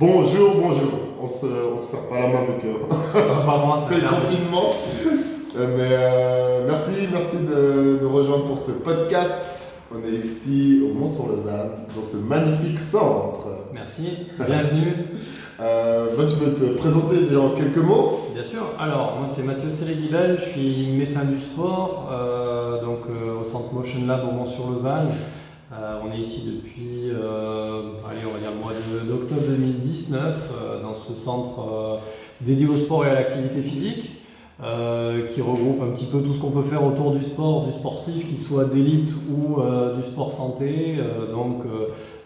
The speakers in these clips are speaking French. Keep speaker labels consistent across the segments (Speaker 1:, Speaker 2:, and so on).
Speaker 1: Bonjour, bonjour. On se serre pas la main avec
Speaker 2: Pas moi,
Speaker 1: c'est le confinement. Merci de rejoindre pour ce podcast. On est ici au Mont-sur-Lausanne, dans ce magnifique centre.
Speaker 2: Merci, bienvenue.
Speaker 1: Tu peux te présenter déjà en quelques mots?
Speaker 2: Bien sûr. Alors, moi c'est Mathieu Séréguibel, je suis médecin du sport au centre Motion Lab au Mont-sur-Lausanne. On est ici depuis, on va dire le mois d'octobre 2019 dans ce centre dédié au sport et à l'activité physique. Qui regroupe un petit peu tout ce qu'on peut faire autour du sport, du sportif, qu'il soit d'élite ou du sport santé,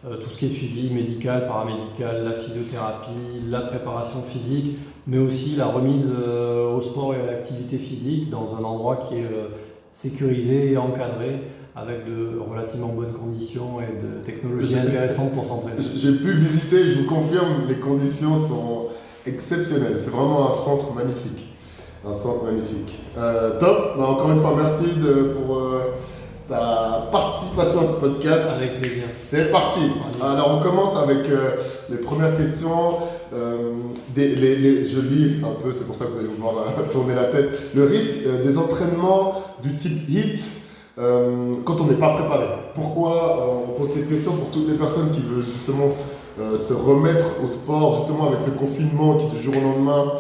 Speaker 2: tout ce qui est suivi médical, paramédical, la physiothérapie, la préparation physique, mais aussi la remise au sport et à l'activité physique dans un endroit qui est sécurisé et encadré avec de relativement bonnes conditions et de technologies intéressantes pour s'entraîner.
Speaker 1: J'ai pu visiter, je vous confirme, les conditions sont exceptionnelles. C'est vraiment un centre magnifique. Un centre magnifique. Top. Encore une fois, merci pour ta participation à ce podcast.
Speaker 2: Avec plaisir.
Speaker 1: C'est parti. Alors, on commence avec les premières questions. Je lis un peu, c'est pour ça que vous allez me voir tourner la tête. Le risque des entraînements du type HIIT quand on n'est pas préparé. Pourquoi on pose cette question pour toutes les personnes qui veulent justement se remettre au sport, justement avec ce confinement qui du jour au lendemain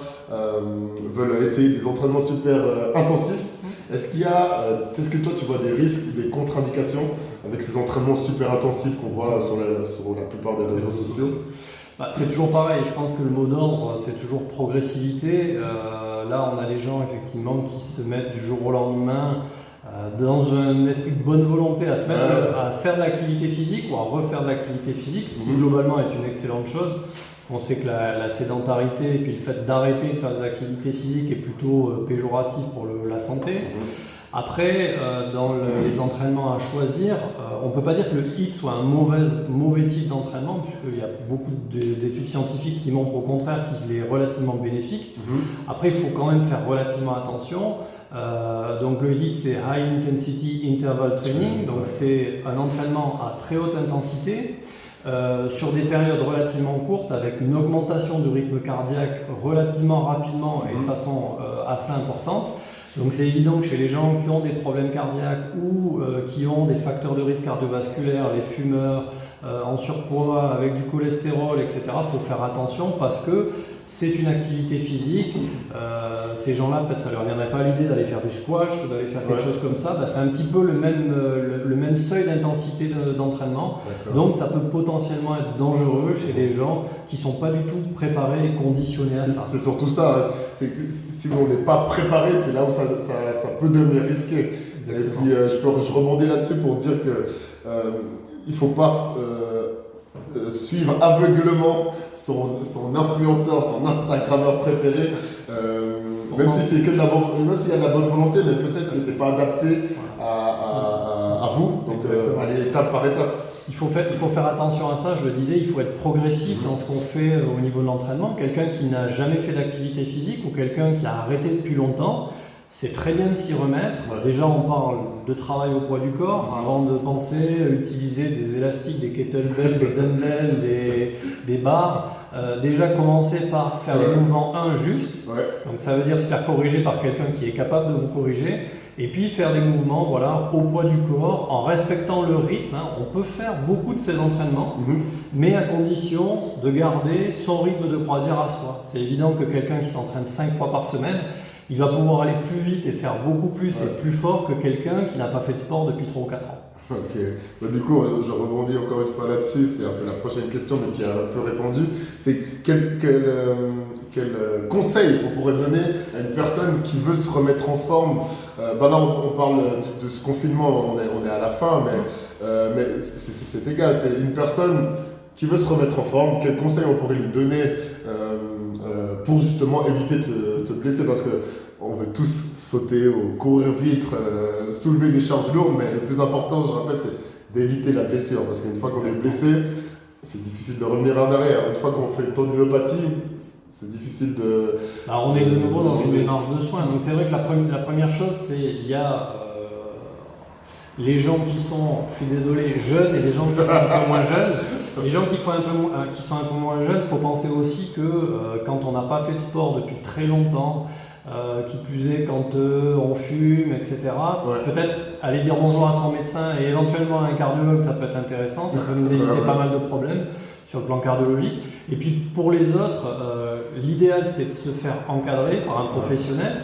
Speaker 1: veulent essayer des entraînements super intensifs. Est-ce que toi tu vois des risques, des contre-indications avec ces entraînements super intensifs qu'on voit sur la plupart des réseaux sociaux?
Speaker 2: C'est toujours pareil, je pense que le mot d'ordre c'est toujours progressivité. Là on a les gens effectivement qui se mettent du jour au lendemain dans un esprit de bonne volonté à se mettre à faire de l'activité physique ou à refaire de l'activité physique, ce qui globalement est une excellente chose. On sait que la sédentarité et puis le fait d'arrêter de faire des activités physiques est plutôt péjoratif pour la santé. Après, dans les entraînements à choisir, on ne peut pas dire que le HIIT soit un mauvais type d'entraînement, puisqu'il y a beaucoup d'études scientifiques qui montrent au contraire qu'il est relativement bénéfique. Après, il faut quand même faire relativement attention. Donc le HIIT, c'est High Intensity Interval Training, donc c'est un entraînement à très haute intensité sur des périodes relativement courtes avec une augmentation du rythme cardiaque relativement rapidement et de façon assez importante. Donc c'est évident que chez les gens qui ont des problèmes cardiaques ou qui ont des facteurs de risque cardiovasculaire, les fumeurs, en surpoids, avec du cholestérol, etc., il faut faire attention parce que c'est une activité physique. Ces gens-là, peut-être ça ne leur viendrait pas l'idée d'aller faire du squash ou d'aller faire quelque chose comme ça. C'est un petit peu le même seuil d'intensité d'entraînement. Donc ça peut potentiellement être dangereux chez des gens qui ne sont pas du tout préparés et conditionnés à ça.
Speaker 1: C'est surtout ça. Si on n'est pas préparé, c'est là où ça peut devenir risqué. Exactement. Et puis je rebondis là-dessus pour dire que il ne faut pas suivre aveuglement son influenceur, son Instagrammeur préféré, même si c'est même s'il y a de la bonne volonté, mais peut-être que c'est pas adapté à vous. Donc aller étape par étape.
Speaker 2: Il faut faire attention à ça, je le disais, il faut être progressif dans ce qu'on fait au niveau de l'entraînement. Quelqu'un qui n'a jamais fait d'activité physique ou quelqu'un qui a arrêté depuis longtemps, c'est très bien de s'y remettre. Déjà, on parle de travail au poids du corps avant de penser à utiliser des élastiques, des kettlebells, des dumbbells, des barres. Déjà, commencer par faire les mouvements justes. Donc, ça veut dire se faire corriger par quelqu'un qui est capable de vous corriger. Et puis, faire des mouvements au poids du corps en respectant le rythme. On peut faire beaucoup de ces entraînements, mais à condition de garder son rythme de croisière à soi. C'est évident que quelqu'un qui s'entraîne 5 fois par semaine, il va pouvoir aller plus vite et faire beaucoup plus et plus fort que quelqu'un qui n'a pas fait de sport depuis 3 ou 4 ans.
Speaker 1: Ok. Du coup, je rebondis encore une fois là-dessus. C'était un peu la prochaine question, mais tu y as un peu répondu. C'est quel conseil on pourrait donner à une personne qui veut se remettre en forme? Là, on parle de ce confinement, on est à la fin, mais c'est égal. C'est une personne qui veut se remettre en forme. Quel conseil on pourrait lui donner pour justement éviter de se blesser? Parce qu'on veut tous sauter ou courir vite, soulever des charges lourdes, mais le plus important, je rappelle, c'est d'éviter la blessure. Parce qu'une fois qu'on est blessé, c'est difficile de revenir en arrière. Une fois qu'on fait une tendinopathie, c'est difficile de...
Speaker 2: Alors on est de nouveau dans une démarche de soins. Donc c'est vrai que la première chose, c'est il y a les gens qui sont, je suis désolé, jeunes et les gens qui sont un peu moins jeunes. Les gens qui sont un peu moins jeunes, il faut penser aussi que quand on n'a pas fait de sport depuis très longtemps, qui plus est quand on fume, etc. Peut-être aller dire bonjour à son médecin et éventuellement à un cardiologue, ça peut être intéressant, ça peut nous éviter pas mal de problèmes sur le plan cardiologique. Et puis pour les autres, l'idéal c'est de se faire encadrer par un professionnel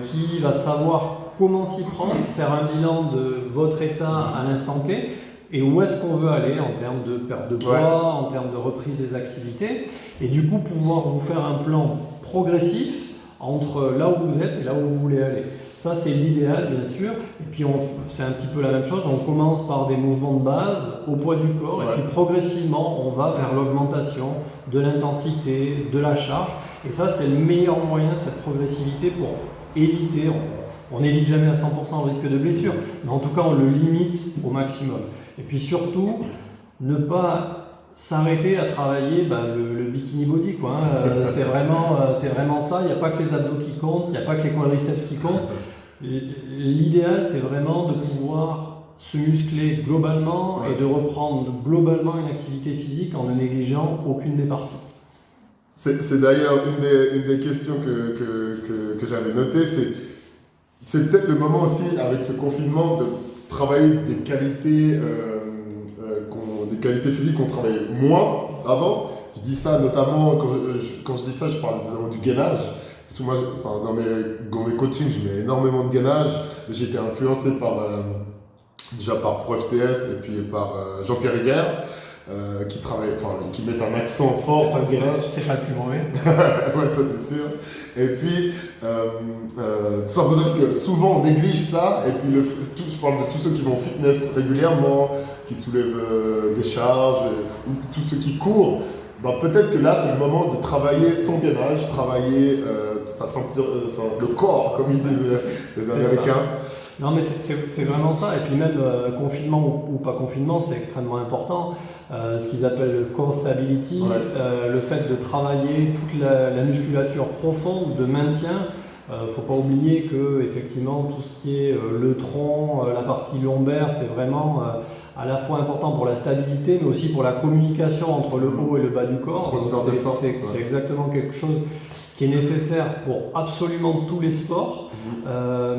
Speaker 2: qui va savoir comment s'y prendre, faire un bilan de votre état à l'instant T et où est-ce qu'on veut aller en termes de perte de poids, en termes de reprise des activités, et du coup pouvoir vous faire un plan progressif entre là où vous êtes et là où vous voulez aller. Ça c'est l'idéal bien sûr, et puis c'est un petit peu la même chose, on commence par des mouvements de base au poids du corps, et puis progressivement on va vers l'augmentation de l'intensité, de la charge, et ça c'est le meilleur moyen, cette progressivité, pour éviter, on n'évite jamais à 100% le risque de blessure, mais en tout cas on le limite au maximum. Et puis surtout, ne pas s'arrêter à travailler le bikini body, quoi. C'est vraiment ça, il n'y a pas que les abdos qui comptent, il n'y a pas que les quadriceps qui comptent. L'idéal c'est vraiment de pouvoir se muscler globalement et de reprendre globalement une activité physique en ne négligeant aucune des parties.
Speaker 1: C'est d'ailleurs une des questions que j'avais notées, c'est peut-être le moment aussi avec ce confinement de travailler des qualités physiques qu'on travaillait moins avant. Je dis ça notamment, quand je dis ça, je parle notamment du gainage. Parce que moi, dans mes coachings, je mets énormément de gainage. J'ai été influencé déjà par Pro FTS et puis par Jean-Pierre Higuer, qui mettent un accent fort sur le gainage.
Speaker 2: C'est pas le plus mauvais.
Speaker 1: Ouais, ça c'est sûr. Et puis, ça veut dire que souvent on néglige ça. Et puis, je parle de tous ceux qui vont au fitness régulièrement, qui soulèvent des charges, ou tous ceux qui courent. Peut-être que là, c'est le moment de travailler son gainage, travailler le corps, comme ils disent les Américains.
Speaker 2: Non, mais c'est vraiment ça. Et puis même confinement ou pas confinement, c'est extrêmement important. Ce qu'ils appellent le core stability, le fait de travailler toute la musculature profonde de maintien. Faut pas oublier que effectivement tout ce qui est le tronc, la partie lombaire, c'est vraiment à la fois important pour la stabilité, mais aussi pour la communication entre le haut et le bas du corps. C'est exactement quelque chose qui est nécessaire pour absolument tous les sports,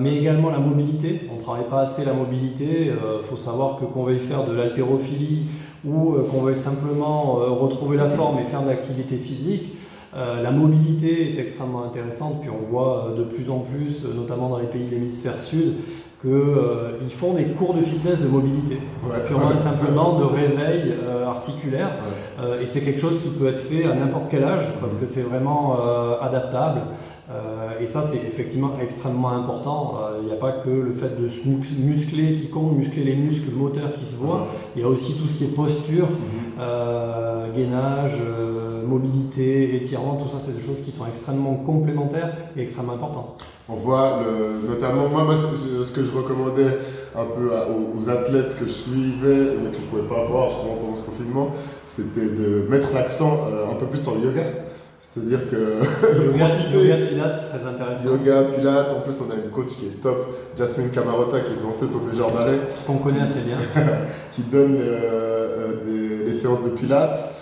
Speaker 2: mais également la mobilité. On ne travaille pas assez la mobilité. Faut savoir que qu'on veuille faire de l'haltérophilie ou qu'on veuille simplement retrouver la forme et faire de l'activité physique, la mobilité est extrêmement intéressante. Puis on voit de plus en plus, notamment dans les pays de l'hémisphère sud, qu'ils font des cours de fitness de mobilité, purement et simplement de réveil articulaire. Et c'est quelque chose qui peut être fait à n'importe quel âge, parce que c'est vraiment adaptable. Et ça, c'est effectivement extrêmement important. Il n'y a pas que le fait de se muscler qui compte, muscler les muscles moteurs qui se voient. Il y a aussi tout ce qui est posture, gainage, mobilité, étirement. Tout ça, c'est des choses qui sont extrêmement complémentaires et extrêmement importantes.
Speaker 1: On voit notamment, moi ce que je recommandais un peu aux athlètes que je suivais, mais que je ne pouvais pas voir justement pendant ce confinement, c'était de mettre l'accent un peu plus sur le yoga. C'est-à-dire que
Speaker 2: yoga pilates, très intéressant.
Speaker 1: Yoga, pilates, en plus on a une coach qui est top, Jasmine Camarota, qui est danseuse au Major Ballet.
Speaker 2: Qu'on connaît assez bien.
Speaker 1: Qui donne des séances de pilates.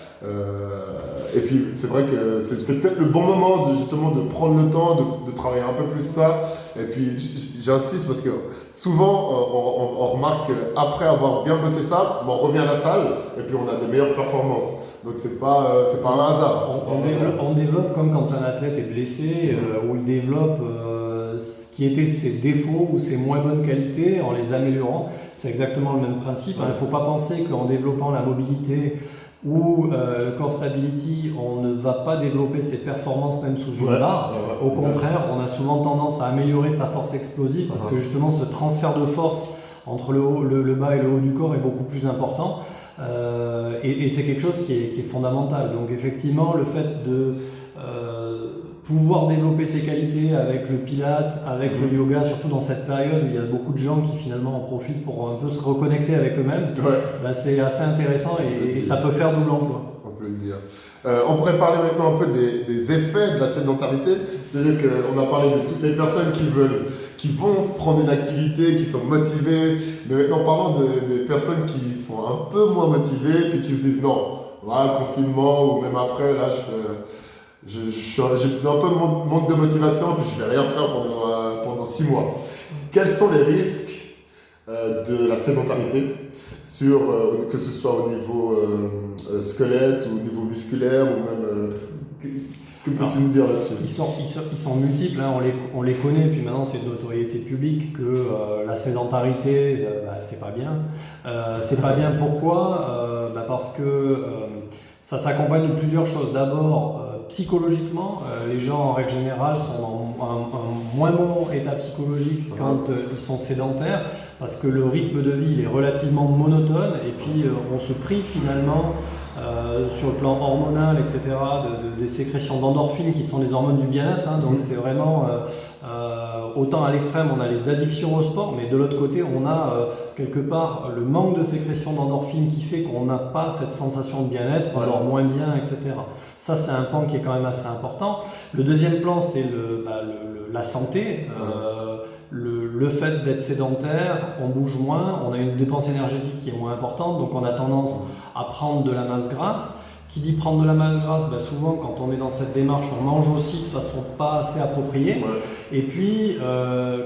Speaker 1: Et puis c'est vrai que c'est peut-être le bon moment justement de prendre le temps de travailler un peu plus ça. Et puis j'insiste parce que souvent on remarque qu'après avoir bien bossé ça, on revient à la salle et puis on a des meilleures performances. Donc c'est pas un hasard.
Speaker 2: On développe comme quand un athlète est blessé, où il développe ce qui était ses défauts ou ses moins bonnes qualités en les améliorant. C'est exactement le même principe. Il ne faut pas penser qu'en développant la mobilité ou le core stability, on ne va pas développer ses performances même sous une barre. Au contraire, on a souvent tendance à améliorer sa force explosive parce que justement ce transfert de force entre le bas et le haut du corps est beaucoup plus important. Et c'est quelque chose qui est fondamental. Donc effectivement, le fait de pouvoir développer ses qualités avec le pilate, avec le yoga, surtout dans cette période où il y a beaucoup de gens qui finalement en profitent pour un peu se reconnecter avec eux-mêmes, c'est assez intéressant et ça peut faire double emploi.
Speaker 1: On peut le dire. On pourrait parler maintenant un peu des effets de la sédentarité. C'est-à-dire qu'on a parlé de toutes les personnes qui veulent qui vont prendre une activité, qui sont motivées. Mais maintenant, parlons des personnes qui sont un peu moins motivées, puis qui se disent non, là, confinement, ou même après, là, j'ai un peu manque de motivation, puis je vais rien faire pendant 6 mois. Quels sont les risques de la sédentarité, que ce soit au niveau squelette, ou au niveau musculaire, ou même... que peux-tu nous dire là-dessus?
Speaker 2: Ils sont multiples, hein, on les connaît, puis maintenant c'est de notoriété publique que la sédentarité, c'est pas bien. C'est pas bien pourquoi? Parce que ça s'accompagne de plusieurs choses. D'abord, psychologiquement, les gens en règle générale sont dans un moins bon état psychologique quand ils sont sédentaires, parce que le rythme de vie il est relativement monotone, et puis on se prive finalement sur le plan hormonal, etc., des sécrétions d'endorphines qui sont les hormones du bien-être, hein, donc c'est vraiment autant à l'extrême on a les addictions au sport, mais de l'autre côté on a quelque part le manque de sécrétion d'endorphines qui fait qu'on n'a pas cette sensation de bien-être, on dort moins bien, etc. Ça c'est un plan qui est quand même assez important. Le deuxième plan c'est la santé. Le fait d'être sédentaire, on bouge moins, on a une dépense énergétique qui est moins importante, donc on a tendance à prendre de la masse grasse. Qui dit prendre de la masse grasse, souvent quand on est dans cette démarche, on mange aussi de façon pas assez appropriée. Et puis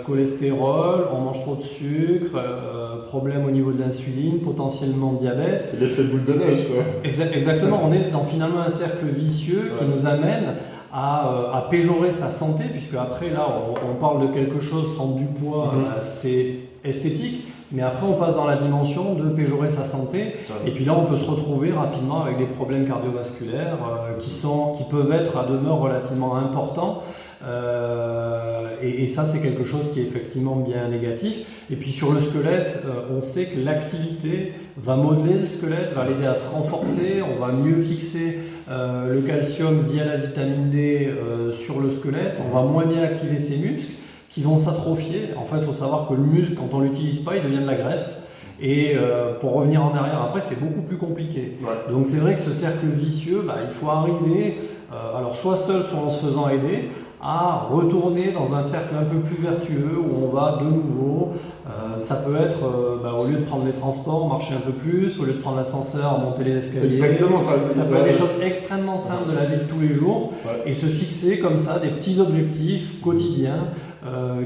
Speaker 2: cholestérol, on mange trop de sucre, problème au niveau de l'insuline, potentiellement diabète.
Speaker 1: C'est l'effet boule de neige, quoi.
Speaker 2: Exactement, on est dans finalement un cercle vicieux qui nous amène à péjorer sa santé, puisque après là on parle de quelque chose, prendre du poids, c'est esthétique, mais après on passe dans la dimension de péjorer sa santé, et puis là on peut se retrouver rapidement avec des problèmes cardiovasculaires qui peuvent être à demeure relativement importants, et ça c'est quelque chose qui est effectivement bien négatif. Et puis sur le squelette, on sait que l'activité va modeler le squelette, va l'aider à se renforcer, on va mieux fixer le calcium via la vitamine D sur le squelette, on va moins bien activer ses muscles qui vont s'atrophier. En fait, il faut savoir que le muscle, quand on ne l'utilise pas, il devient de la graisse. Et pour revenir en arrière après, c'est beaucoup plus compliqué. Donc c'est vrai que ce cercle vicieux, il faut arriver, alors soit seul, soit en se faisant aider, à retourner dans un cercle un peu plus vertueux où on va de nouveau, ça peut être au lieu de prendre les transports, marcher un peu plus, au lieu de prendre l'ascenseur, monter les escaliers.
Speaker 1: Exactement,
Speaker 2: ça peut être des choses extrêmement simples de la vie de tous les jours, et se fixer comme ça des petits objectifs quotidiens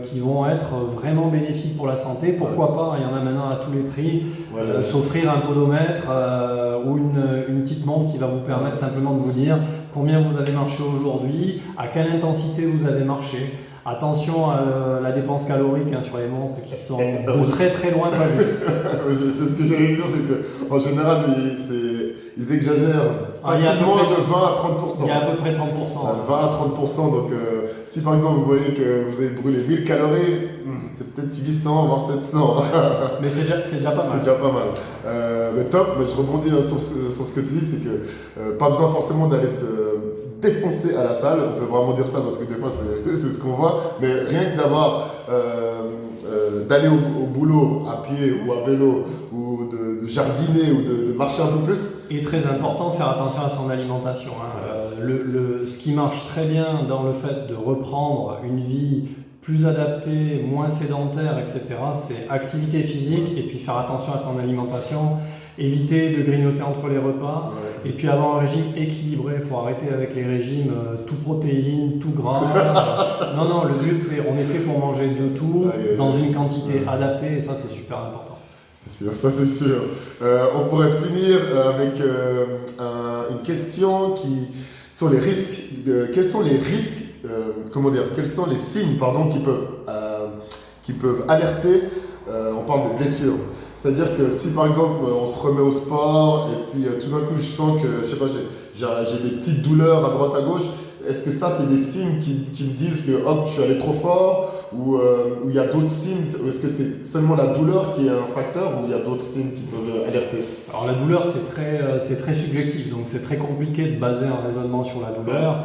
Speaker 2: qui vont être vraiment bénéfiques pour la santé. Pourquoi pas, il y en a maintenant à tous les prix, s'offrir un podomètre ou une petite montre qui va vous permettre simplement de vous dire combien vous avez marché aujourd'hui, à quelle intensité vous avez marché. Attention à la dépense calorique sur les montres qui sont de très très loin pas juste.
Speaker 1: C'est ce que j'allais dire, c'est qu'en général ils exagèrent facilement de 20 à 30%.
Speaker 2: Il y a à peu près 30%.
Speaker 1: 20 à 30%, donc si par exemple vous voyez que vous avez brûlé 1000 calories, c'est peut-être 800 voire 700.
Speaker 2: Mais c'est déjà pas mal.
Speaker 1: C'est déjà pas mal. Mais top, je rebondis sur ce que tu dis, c'est que pas besoin forcément d'aller se défoncer à la salle, on peut vraiment dire ça parce que des fois c'est ce qu'on voit, mais rien que d'aller au boulot à pied ou à vélo, ou de jardiner ou de marcher un peu plus.
Speaker 2: Et très important, faire attention à son alimentation. Ce qui marche très bien dans le fait de reprendre une vie plus adaptée, moins sédentaire, etc., c'est activité physique et puis faire attention à son alimentation. Éviter de grignoter entre les repas, et puis avoir un régime équilibré. Il faut arrêter avec les régimes tout protéines, tout gras. Non, le but c'est on est fait pour manger de tout dans une quantité adaptée, et ça c'est super important.
Speaker 1: C'est sûr, ça c'est sûr. On pourrait finir avec une question sur les risques. Quels sont les risques, quels sont les signes qui peuvent alerter, on parle de blessures. C'est-à-dire que si par exemple on se remet au sport et puis tout d'un coup je sens que, je sais pas, j'ai des petites douleurs à droite à gauche, est-ce que ça c'est des signes qui me disent que hop, je suis allé trop fort, ou il y a d'autres signes, ou est-ce que c'est seulement la douleur qui est un facteur, ou il y a d'autres signes qui peuvent alerter?
Speaker 2: Alors la douleur c'est très subjectif, donc c'est très compliqué de baser un raisonnement sur la douleur.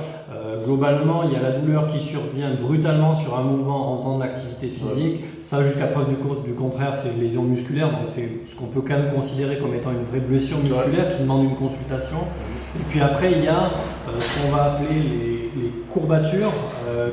Speaker 2: Globalement, il y a la douleur qui survient brutalement sur un mouvement en faisant de l'activité physique. Ça, jusqu'à preuve du contraire, c'est une lésion musculaire, donc c'est ce qu'on peut quand même considérer comme étant une vraie blessure musculaire qui demande une consultation. Et puis après, il y a ce qu'on va appeler les courbatures,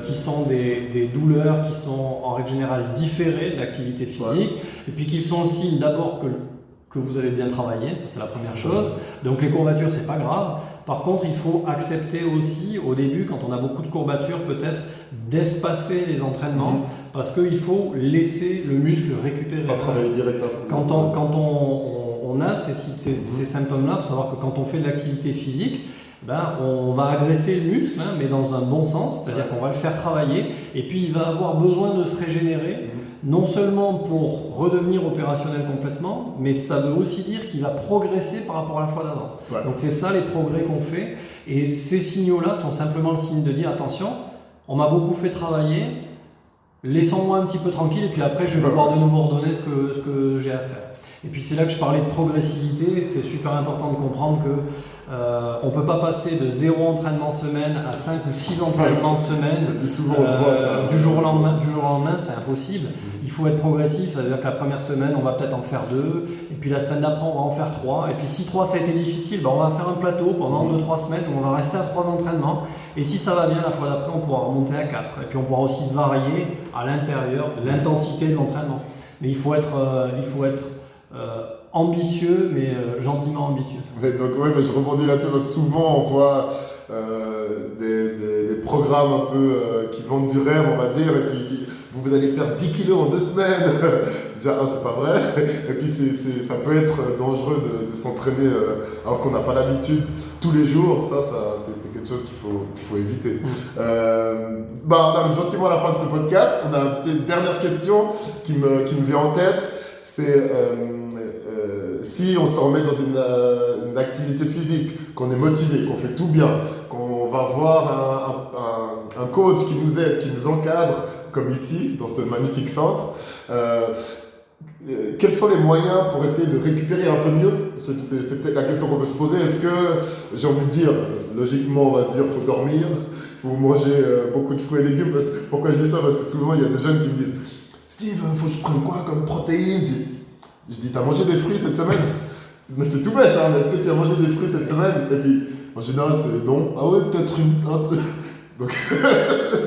Speaker 2: qui sont des douleurs qui sont en règle générale différées de l'activité physique, et puis qui sont le signe d'abord que vous avez bien travaillé, ça c'est la première chose. Donc les courbatures, c'est pas grave. Par contre, il faut accepter aussi au début, quand on a beaucoup de courbatures, peut-être d'espacer les entraînements, parce qu'il faut laisser le muscle récupérer.
Speaker 1: Pas travailler directement.
Speaker 2: Quand on a ces symptômes-là, il faut savoir que quand on fait de l'activité physique, on va agresser le muscle, mais dans un bon sens, c'est-à-dire qu'on va le faire travailler, et puis il va avoir besoin de se régénérer, non seulement pour redevenir opérationnel complètement, mais ça veut aussi dire qu'il va progresser par rapport à la fois d'avant. Donc c'est ça les progrès qu'on fait, et ces signaux-là sont simplement le signe de dire attention, on m'a beaucoup fait travailler, laissons-moi un petit peu tranquille, et puis après je vais pouvoir de nouveau ordonner ce que j'ai à faire. Et puis c'est là que je parlais de progressivité, c'est super important de comprendre que on ne peut pas passer de 0 entraînement semaine à 5 ou 6 entraînements semaine du jour au lendemain, c'est impossible. Il faut être progressif, c'est-à-dire que la première semaine on va peut-être en faire 2, et puis la semaine d'après on va en faire 3, et puis si 3 ça a été difficile, on va faire un plateau pendant 2-3 semaines où on va rester à 3 entraînements, et si ça va bien la fois d'après on pourra remonter à 4, et puis on pourra aussi varier à l'intérieur l'intensité de l'entraînement. Mais il faut être ambitieux, mais gentiment ambitieux.
Speaker 1: Mais je rebondis là-dessus, parce que souvent on voit des programmes un peu qui vendent du rêve, on va dire, et puis vous allez perdre 10 kilos en 2 semaines. Déjà, c'est pas vrai. Et puis ça peut être dangereux de s'entraîner alors qu'on n'a pas l'habitude tous les jours. Ça c'est quelque chose qu'il faut éviter. On arrive gentiment à la fin de ce podcast. On a une dernière question qui me vient en tête. C'est si on se remet dans une activité physique, qu'on est motivé, qu'on fait tout bien, qu'on va voir un coach qui nous aide, qui nous encadre, comme ici, dans ce magnifique centre, quels sont les moyens pour essayer de récupérer un peu mieux? C'est peut-être la question qu'on peut se poser. Est-ce que, j'ai envie de dire, logiquement on va se dire qu'il faut dormir, il faut manger beaucoup de fruits et légumes. Pourquoi je dis ça? Parce que souvent il y a des jeunes qui me disent « Steve, il faut que je prenne quoi comme protéines ?» Je dis « T'as mangé des fruits cette semaine ?» Mais c'est tout bête, mais est-ce que tu as mangé des fruits cette semaine? Et puis en général c'est non. Ah ouais, peut-être un truc. Donc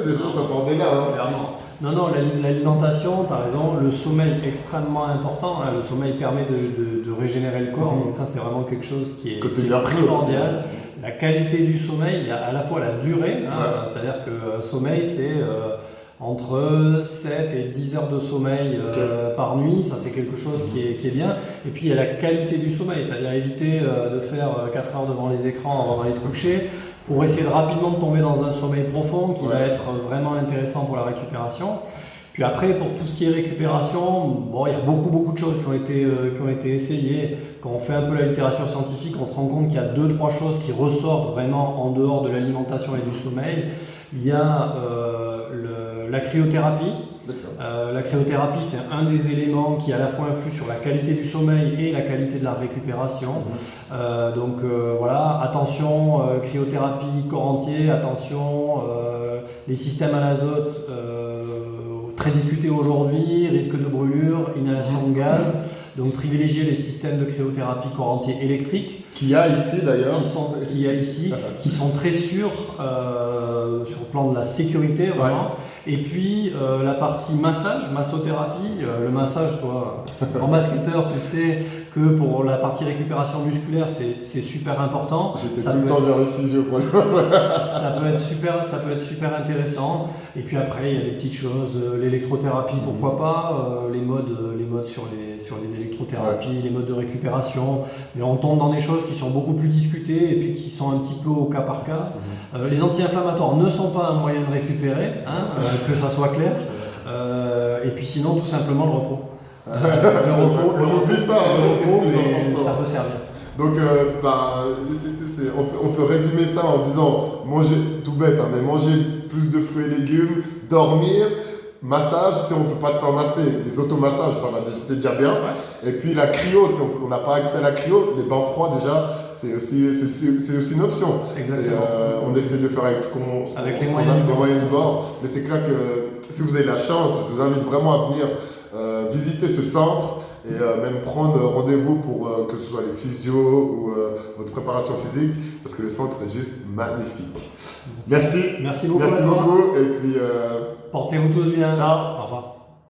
Speaker 1: déjà ça part de là.
Speaker 2: Clairement. Non, l'alimentation, tu as raison, le sommeil extrêmement important, le sommeil permet de régénérer le corps, donc ça c'est vraiment quelque chose qui est primordial. La qualité du sommeil, il y a à la fois la durée, c'est-à-dire que sommeil c'est entre 7 et 10 heures de sommeil par nuit, ça c'est quelque chose qui est bien. Et puis il y a la qualité du sommeil, c'est-à-dire éviter de faire 4 heures devant les écrans avant d'aller se coucher, pour essayer de rapidement tomber dans un sommeil profond qui va être vraiment intéressant pour la récupération. Puis après, pour tout ce qui est récupération, il y a beaucoup de choses qui ont été essayées. Quand on fait un peu la littérature scientifique, on se rend compte qu'il y a 2-3 choses qui ressortent vraiment en dehors de l'alimentation et du sommeil. Il y a la cryothérapie. La cryothérapie, c'est un des éléments qui à la fois influe sur la qualité du sommeil et la qualité de la récupération. Attention, cryothérapie corps entier, attention, les systèmes à l'azote, très discutés aujourd'hui, risque de brûlure, inhalation de gaz. Donc privilégier les systèmes de cryothérapie corps entier électrique.
Speaker 1: Qu'il y a ici d'ailleurs.
Speaker 2: Qui sont très sûrs sur le plan de la sécurité vraiment. Et puis la partie massothérapie, le massage, toi, en basketteur, tu sais que pour la partie récupération musculaire, c'est super important.
Speaker 1: J'étais tout le temps vers le physio pour le
Speaker 2: ça peut être super intéressant. Et puis après, il y a des petites choses, l'électrothérapie, pourquoi pas, les modes sur les électrothérapies, les modes de récupération. Mais on tombe dans des choses qui sont beaucoup plus discutées et puis qui sont un petit peu au cas par cas. Les anti-inflammatoires ne sont pas un moyen de récupérer, que ça soit clair. Et puis sinon, tout simplement le repos.
Speaker 1: On oublie ça,
Speaker 2: mais ça peut servir.
Speaker 1: Donc, on peut résumer ça en disant manger, tout bête, mais manger plus de fruits et légumes, dormir, massage, si on ne peut pas se faire masser, des automassages, ça va déjà bien.
Speaker 2: Ouais.
Speaker 1: Et puis la cryo, si on n'a pas accès à la cryo, les bains froids déjà, c'est aussi une option. On essaie de faire avec
Speaker 2: Avec les
Speaker 1: moyens du bord. Mais c'est clair que si vous avez la chance, je vous invite vraiment à venir visiter ce centre et même prendre rendez-vous pour que ce soit les physios ou votre préparation physique, parce que le centre est juste magnifique. Merci.
Speaker 2: Merci beaucoup.
Speaker 1: Merci beaucoup. Et puis,
Speaker 2: portez-vous tous bien.
Speaker 1: Ciao.
Speaker 2: Au revoir.